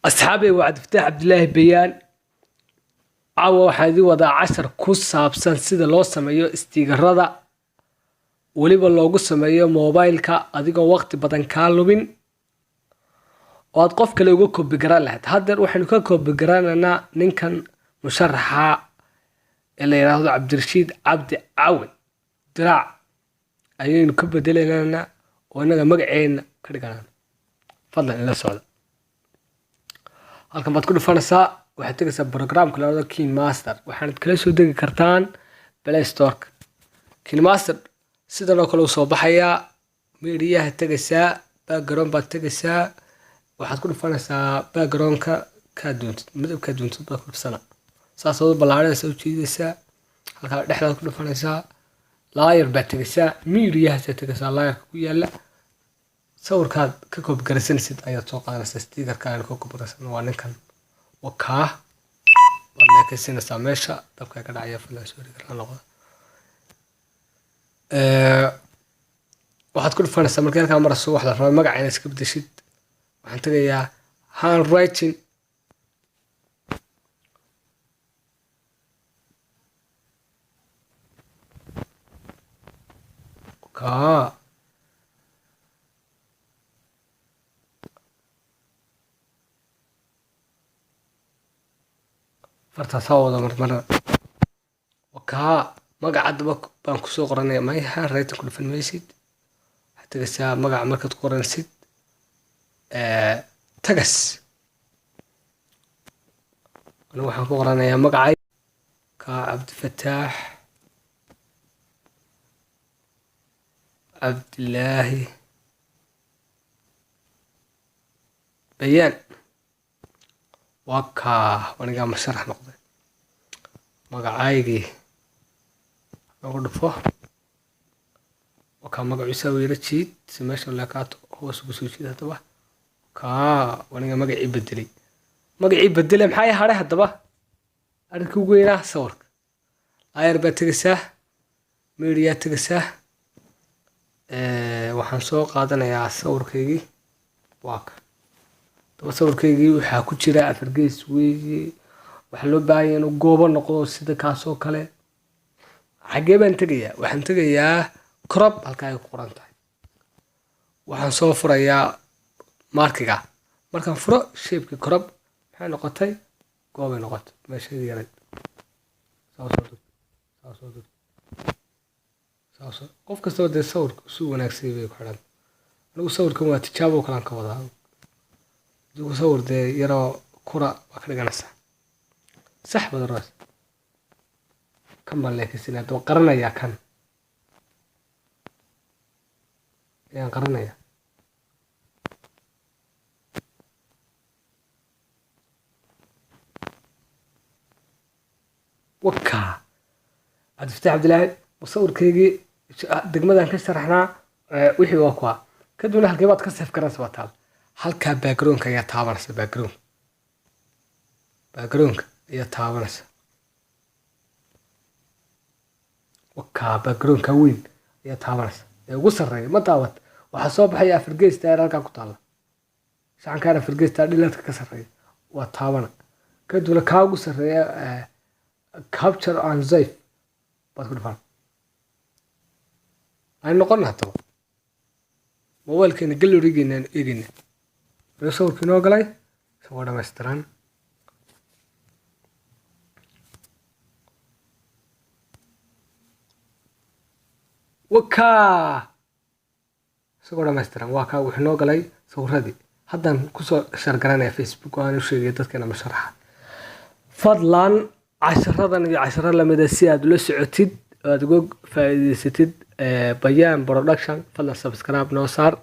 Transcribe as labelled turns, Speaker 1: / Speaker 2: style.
Speaker 1: أصحابي وعد فتاح عبد الله بيان عاوة waxaa wadaa cashar ku saabsan sida loo sameeyo istiikarada waliba loogu sameeyo mobilka adigoo waqti badan ka lubin oo aad qof kale uga koobi garan lahayd hadda waxaan ka koobi garanaynaa ninkan musharaxa ee la yiraahdo Cabdirashiid Cabdi Caawin diraac ayaynu ka bedelaynaa oo inaga magaceena ka dhiganaa fadlan ila socda halkan baad ku dhufanaysaa waxaad tagaysaa programka la yiraahdo KineMaster waxaad kala soo degi kartaan Play Store KineMaster sida loo kala soo baxaya meediyaha tagaysaa background baad tagaysaa waxaad ku dhufanaysaa backgroundka ka doontid midabka doontid baad ku dhufsanaa saas oo balaaranaysa u jeedaysaa halka dhexda ku dhufanaysaa layer baad tagaysaa meediyaha tagaysaa layerka ku yaala sawirkaad ka koob garaysanaysid ayaad soo qaadanaysaa stiikarka aan ka koob garaysan waa ninkan وكاه والله كسينا سامشة طبعا كده عيا فلا سوري كلا نقطة واحد كل فن استعمل كده كاميرا الصوح لفرا ما قاعد يسكب دشيد وحنت يا هان رايتين وكاه فرتصاوض مرة وكها مقعد بانكو سو قرنيا ما هي ريت كل في الميسيد حتى قسا مقع مركة قرن سيد تقس أنا waxaan ku qoranayaa magacay ka Cabdi Fataax Cabdilaahi Bayaan وكا ونقا مشرح نقطة مقعايقي نقول دفوه وكا مقع يساوي رتشيد سماش ولا كاتو هو سوسو شيد هدبا كا ونقا مقعي بدلي مقعي بدلي محايا هاري هدبا أركو قويناه صورك آير باتقساه ميريا تقساه وحان سو قادنا يا صوركيجي واك sawirkaygii waxa ku jira afargeys weeye waxa loo baahan inuu goobo noqdo sida kaas oo kale xagee baan tagayaa waxaan tagayaa crop halka ay ku qoran tahay waxaan soo furayaa markiga markaan furo shape-ka crop maxay noqotay goobo noqotay meeshii yaray soo qof kasta oo sawirka soo wanaagsan bay ku xiran anigu sawirkan waa tijaabo kala ka wadaa دو صور ده يرى كرة وكذا جنسة صح بدرس كم بالك السنة تو قرنا يا كان يا قرنا يا وكا عبد الفتاح عبد الله وصور كيجي دقمة كسر احنا وحي وكوا كدونا هالكيبات كسر كرنس وطال halka background ayaa taabanaysa background ayaa taabanaysa waka background ka weyn ayaa taabanaysa ee ugu sareeyo ma taabad waxa soo baxaya afargeesta halka ku taala saxan kaana afargeesta dhiladka ka sareeyo waa taabana kadib ka ugu sareeyo capture and save bad ku dhafan ay noqon hado mobilkeena gallery-geena eegina رسول كنو قلي سوى مستران وكا سوى مستران وكا وحنو قلي سوى ردي هذا كسر شرقنا فيسبوك وأنا وشيء كنا مشرحة فضلا عشرة لما دسياد لسعتيد تقول فايدة ستيد بيان برودكشن فضلا سبسكرايب نو صار